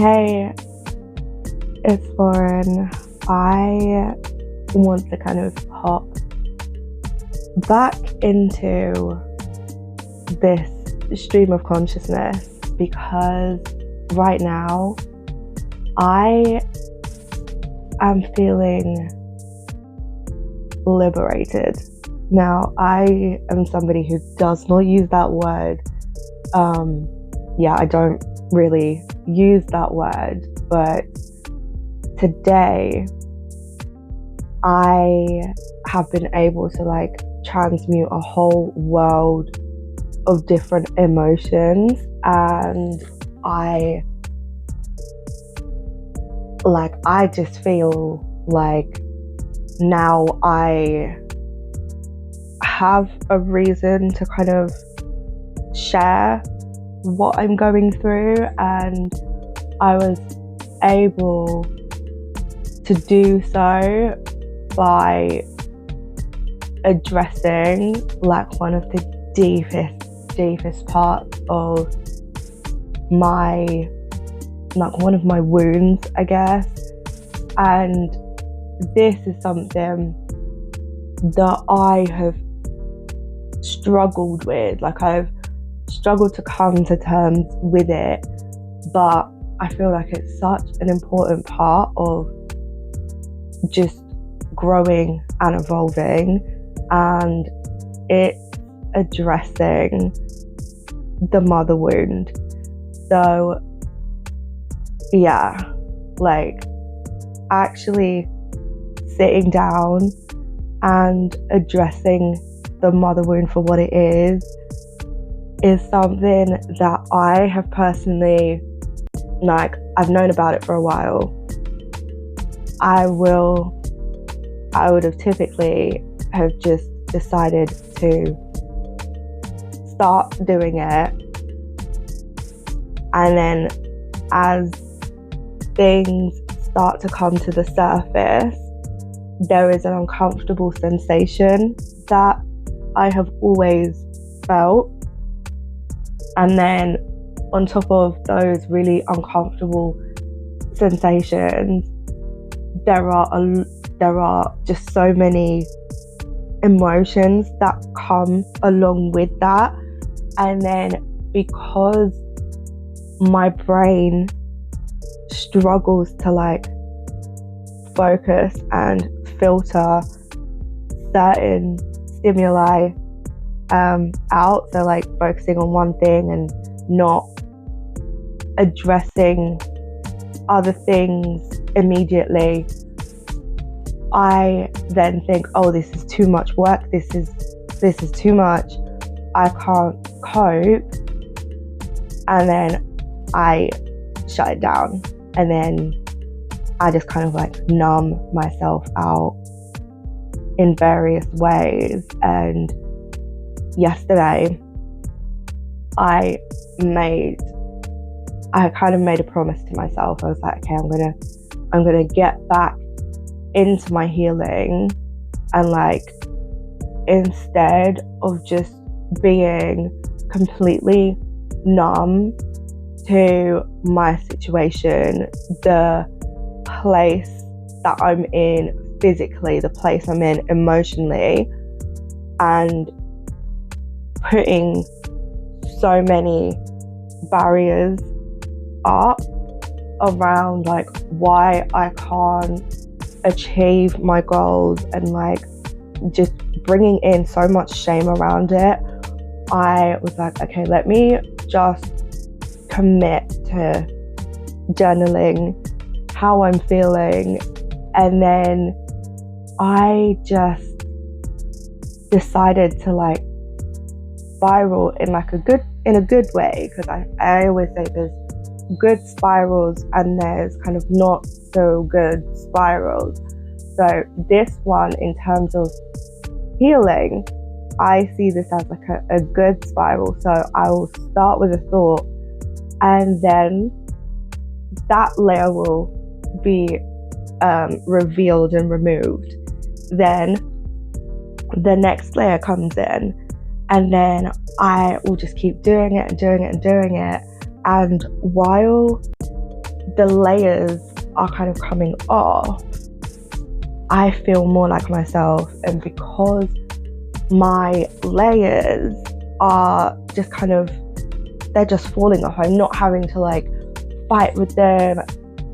Hey, it's Lauren. I want to kind of hop back into this stream of consciousness because right now I am feeling liberated. Now, I am somebody who does not use that word. I don't really use that word, but today I have been able to transmute a whole world of different emotions, and I just feel like now I have a reason to kind of share what I'm going through, and I was able to do so by addressing one of the deepest parts of my one of my wounds, I guess. And this is something that I have struggled with. I've struggled to come to terms with it, but I feel like it's such an important part of just growing and evolving, and it's addressing the mother wound. So actually sitting down and addressing the mother wound for what it is something that I have personally, I've known about it for a while. I would have typically have just decided to start doing it, and then as things start to come to the surface, there is an uncomfortable sensation that I have always felt. And then on top of those really uncomfortable sensations, there are just so many emotions that come along with that. And then because my brain struggles to focus and filter certain stimuli out, so focusing on one thing and not addressing other things immediately, I then think, oh, this is too much work, this is too much, I can't cope, and then I shut it down, and then I just kind of numb myself out in various ways. And yesterday I kind of made a promise to myself. I was like, okay, I'm gonna get back into my healing, and instead of just being completely numb to my situation, the place that I'm in physically, the place I'm in emotionally, and putting so many barriers up around why I can't achieve my goals, and just bringing in so much shame around it. I was like, okay, let me just commit to journaling how I'm feeling. And then I just decided to spiral in a good way, because I always say there's good spirals and there's kind of not so good spirals. So this one, in terms of healing, I see this as a good spiral. So I will start with a thought, and then that layer will be revealed and removed. Then the next layer comes in, and then I will just keep doing it and doing it and doing it. And while the layers are kind of coming off, I feel more like myself. And because my layers are just kind of, they're just falling off, I'm not having to like fight with them.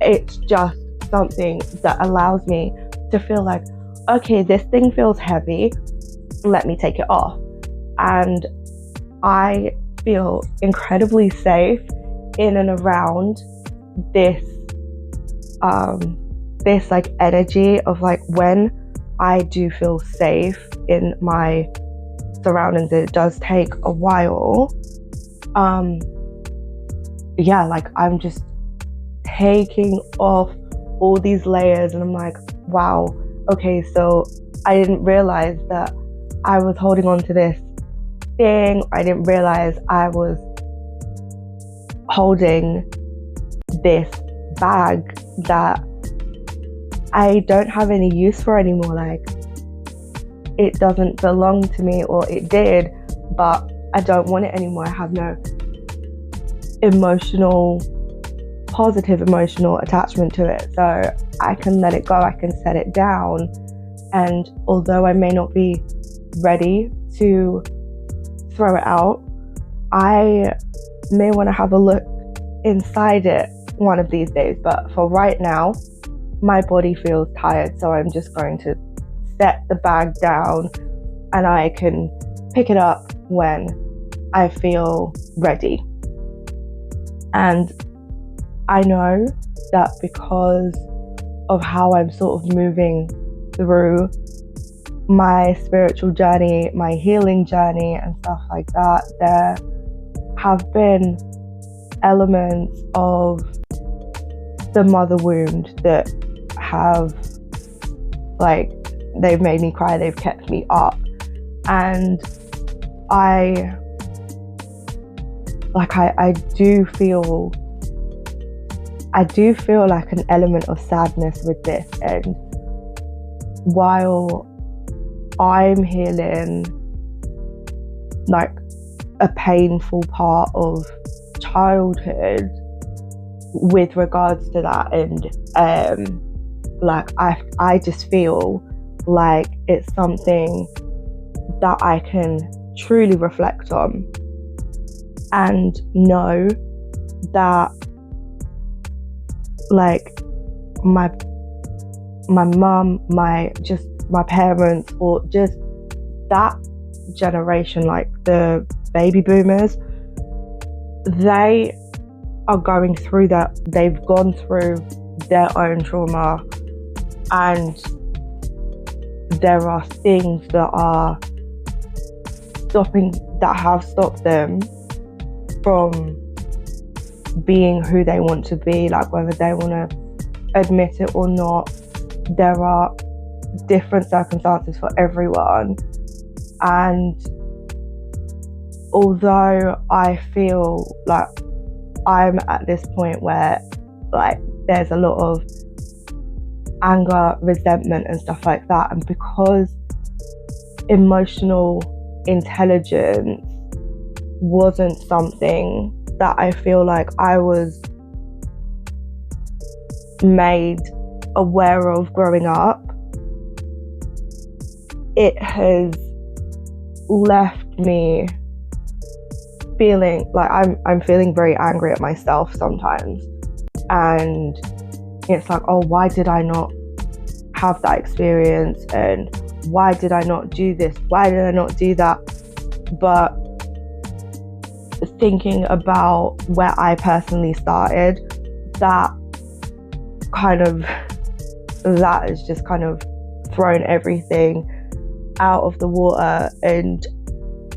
It's just something that allows me to feel like, okay, this thing feels heavy, let me take it off. And I feel incredibly safe in and around this this like energy of like, when I do feel safe in my surroundings, it does take a while. Yeah, like I'm just taking off all these layers and I'm like, wow, okay, so I didn't realize that I was holding on to this thing. I didn't realize I was holding this bag that I don't have any use for anymore. Like, it doesn't belong to me, or it did, but I don't want it anymore. I have no positive emotional attachment to it. So I can let it go, I can set it down. And although I may not be ready to throw it out, I may want to have a look inside it one of these days. But for right now, my body feels tired, so I'm just going to set the bag down and I can pick it up when I feel ready. And I know that because of how I'm sort of moving through my spiritual journey, my healing journey and stuff like that, there have been elements of the mother wound that have, like, they've made me cry, they've kept me up. And I do feel like an element of sadness with this. And while I'm healing like a painful part of childhood with regards to that, and like I just feel like it's something that I can truly reflect on and know that, like, my mum, my parents, or just that generation, like the baby boomers, they are going through that. They've gone through their own trauma, and there are things that have stopped them from being who they want to be, like whether they want to admit it or not. There are different circumstances for everyone, and although I feel like I'm at this point where, like, there's a lot of anger, resentment and stuff like that, and because emotional intelligence wasn't something that I feel like I was made aware of growing up, it has left me feeling like I'm feeling very angry at myself sometimes. And it's like, oh, why did I not have that experience? And why did I not do this? Why did I not do that? But thinking about where I personally started, that has just kind of thrown everything out of the water. And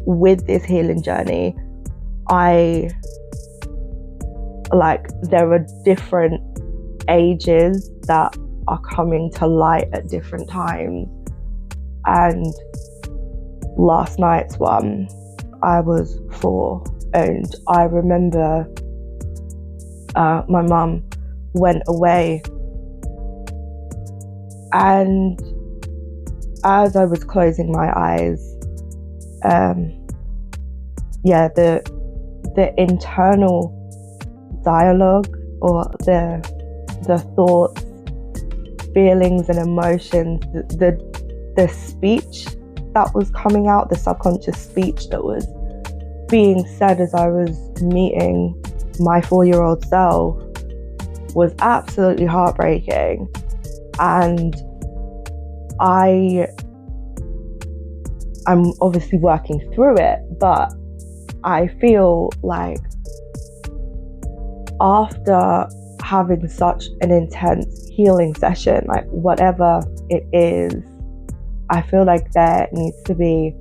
with this healing journey, there are different ages that are coming to light at different times. And last night's one, I was 4, and I remember my mum went away, and as I was closing my eyes, the internal dialogue, or the the thoughts, feelings and emotions, the speech that was coming out, the subconscious speech that was being said as I was meeting my 4-year-old self was absolutely heartbreaking. And I'm obviously working through it, but I feel like after having such an intense healing session, like whatever it is, I feel like there needs to be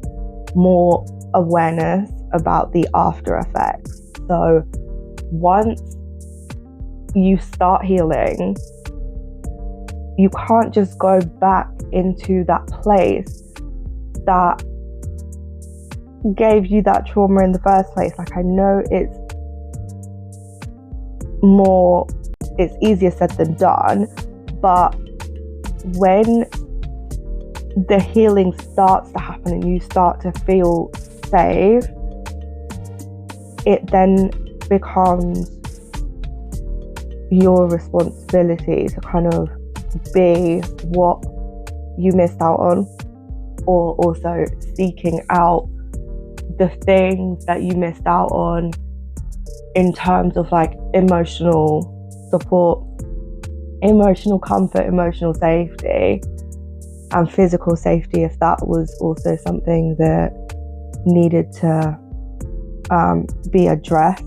more awareness about the after effects. So once you start healing, you can't just go back into that place that gave you that trauma in the first place. Like, I know it's easier said than done, but when the healing starts to happen and you start to feel safe, it then becomes your responsibility to kind of be what you missed out on, or also seeking out the things that you missed out on in terms of like emotional support, emotional comfort, emotional safety, and physical safety, if that was also something that needed to be addressed.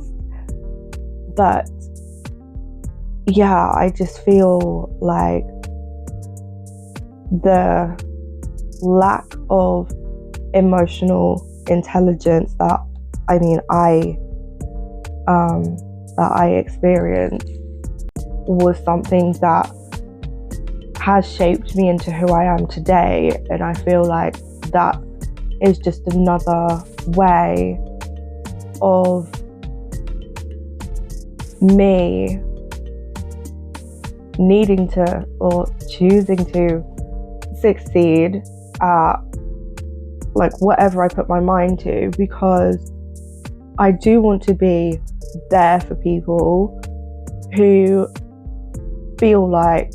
But yeah, I just feel like the lack of emotional intelligence that I experienced was something that has shaped me into who I am today. And I feel like that is just another way of me needing to or choosing to succeed at like whatever I put my mind to, because I do want to be there for people who feel like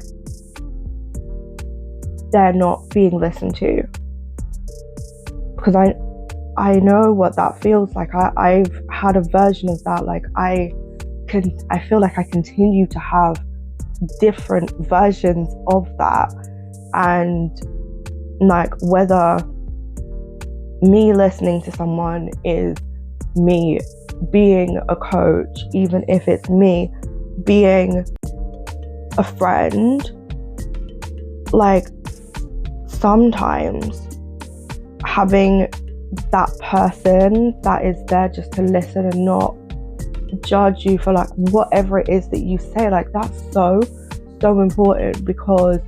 they're not being listened to, because I know what that feels like. I've had a version of that. Like I feel like I continue to have different versions of that, and like whether me listening to someone is me being a coach, even if it's me being a friend, like sometimes having that person that is there just to listen and not judge you for like whatever it is that you say, like that's so important, because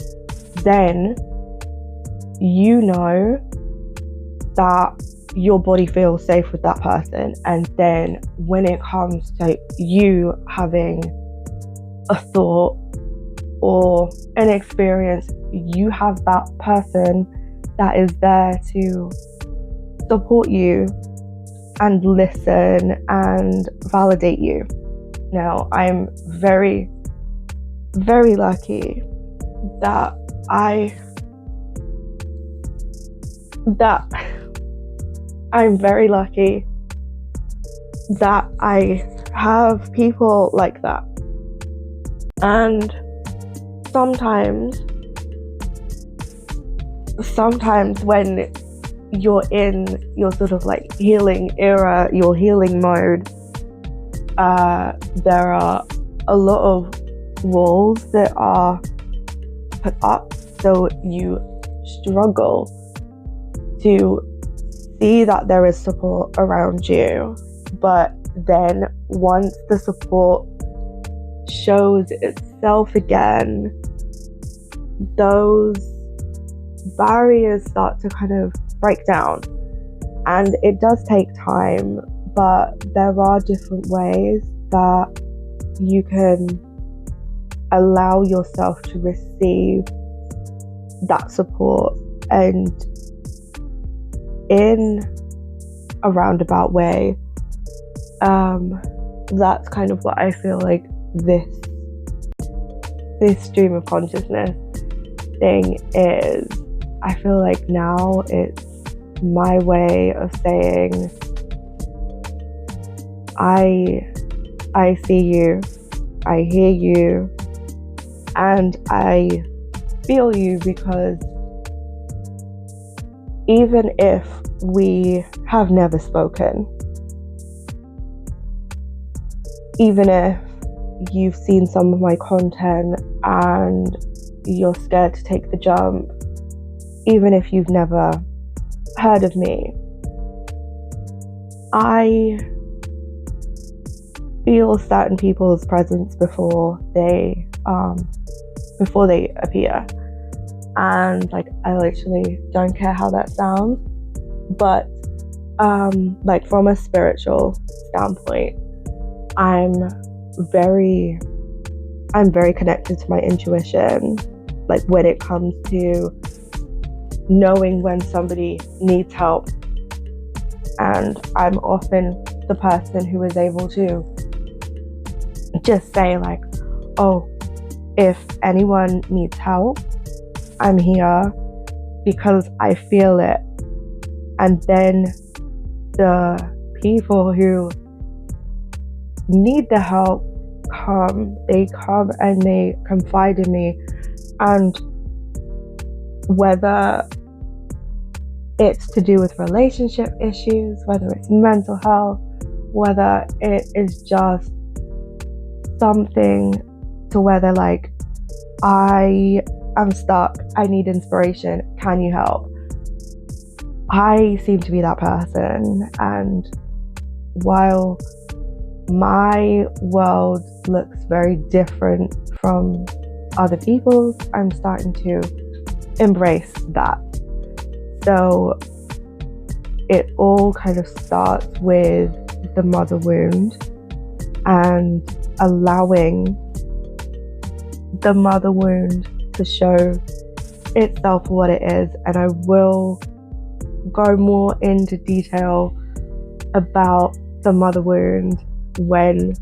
then you know that your body feels safe with that person, and then when it comes to you having a thought or an experience, you have that person that is there to support you and listen and validate you. Now, I'm very, very lucky that I'm very lucky that I have people like that. And sometimes when you're in your sort of like healing era, your healing mode, there are a lot of walls that are put up, so you struggle to see that there is support around you. But then once the support shows itself again, those barriers start to kind of break down. And it does take time, but there are different ways that you can allow yourself to receive that support. And in a roundabout way, that's kind of what I feel like this this stream of consciousness thing is, I feel like now it's my way of saying, I see you, I hear you, and I feel you, because even if we have never spoken, even if you've seen some of my content and you're scared to take the jump, even if you've never heard of me, I feel certain people's presence before they appear, and like, I literally don't care how that sounds, but like, from a spiritual standpoint, I'm very connected to my intuition, like when it comes to knowing when somebody needs help. And I'm often the person who is able to just say like, oh, if anyone needs help, I'm here, because I feel it. And then the people who need the help come and they confide in me. And whether it's to do with relationship issues, whether it's mental health, whether it is just something to where they're like, I am stuck, I need inspiration, can you help? I seem to be that person. And while my world looks very different from other people's, I'm starting to embrace that. So it all kind of starts with the mother wound and allowing the mother wound to show itself for what it is. And I will go more into detail about the mother wound when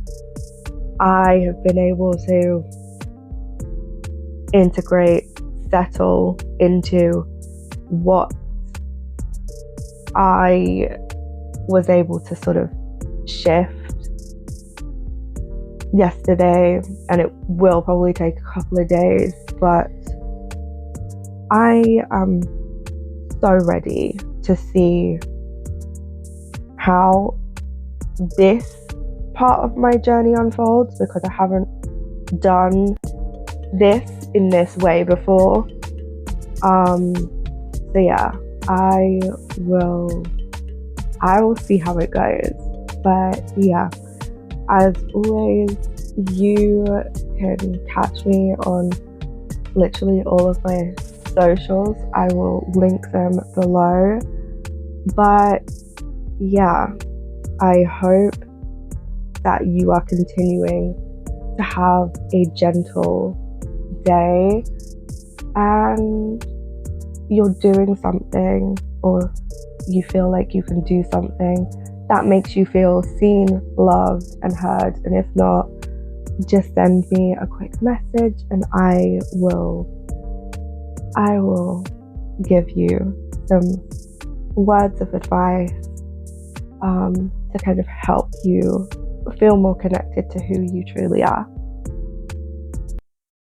I have been able to integrate, settle into what I was able to sort of shift yesterday. And it will probably take a couple of days, but I am so ready to see how this part of my journey unfolds, because I haven't done this in this way before. So yeah, I will see how it goes. But yeah, as always, you can catch me on literally all of my socials. I will link them below. But yeah, I hope that you are continuing to have a gentle day, and you're doing something, or you feel like you can do something that makes you feel seen, loved, and heard. And if not, just send me a quick message and I will give you some words of advice to kind of help you feel more connected to who you truly are.